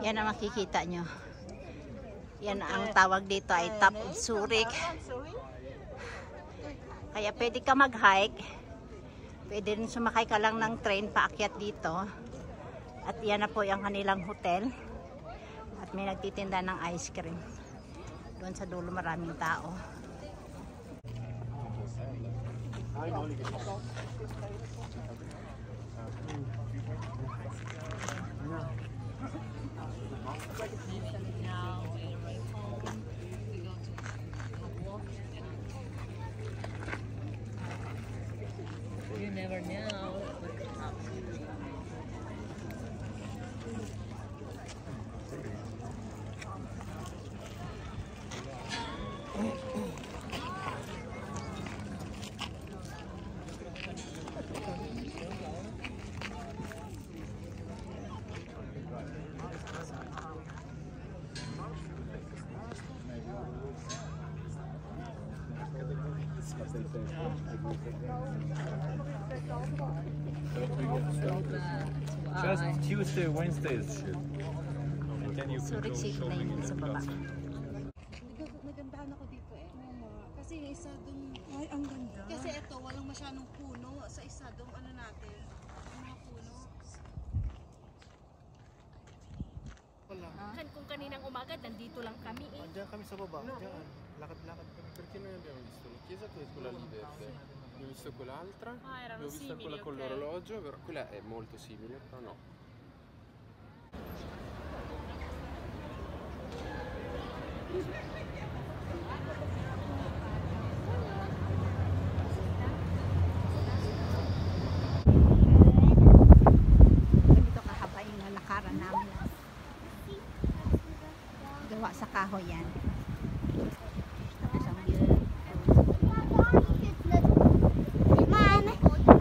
Yan ang makikita nyo. Yan ang tawag dito ay Top of Zurich. Kaya pwede ka mag-hike. Pwede rin sumakay ka lang ng train paakyat dito. At yan na po yung kanilang hotel. At may nagtitinda ng ice cream. Doon sa dulo maraming tao. You never know. Just Tuesday, Wednesday is shit. And then you can go Zurich City na shopping yun in sa the baba. plaza. Nagandahan ako dito eh. Kasi yung isa dun, Ay, ang ganda. kasi ito walang masyadong puno. Sa isa dun ano natin, yung mga puno. Kung kaninang umaga, nandito lang kami eh. Andiyan kami sa baba, diyan. Lakad-lakad kami. Perché noi abbiamo visto la chiesa che è quella lì verde, abbiamo visto quell'altra, Ah, erano abbiamo vista simili, quella con ok. l'orologio, però quella è molto simile, però no. Dito kahaba yung nalakaran namin. Gawa sa kahoy yan. Tapos ang Man,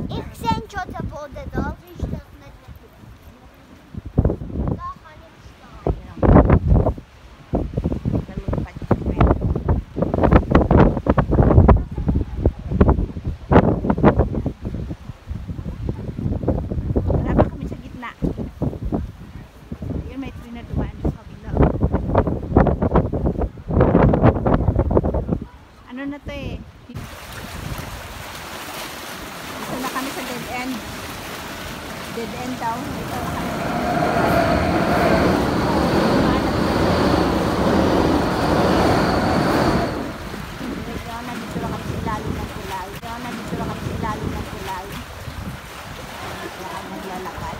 ik zijn shot op de dag, is dat met de Daar kan ik staan. lalupad yung kwento. Wala pa kami sa gitna. Yun may train na dumaan sa kabila. Ano na to eh? Dito na kami sa dead end. Dead end daw. Dito na kami. Kaya nandito na kami sa ilalim ng kulay. Kaya kami naglalakad.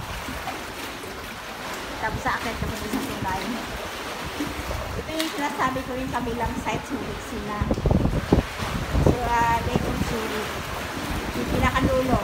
Tapos sa akin kami sa kulay. Ito yung sinasabi ko yung kabilang site sa Lake na. So, Lake of Zurich. Yung pinakadulo.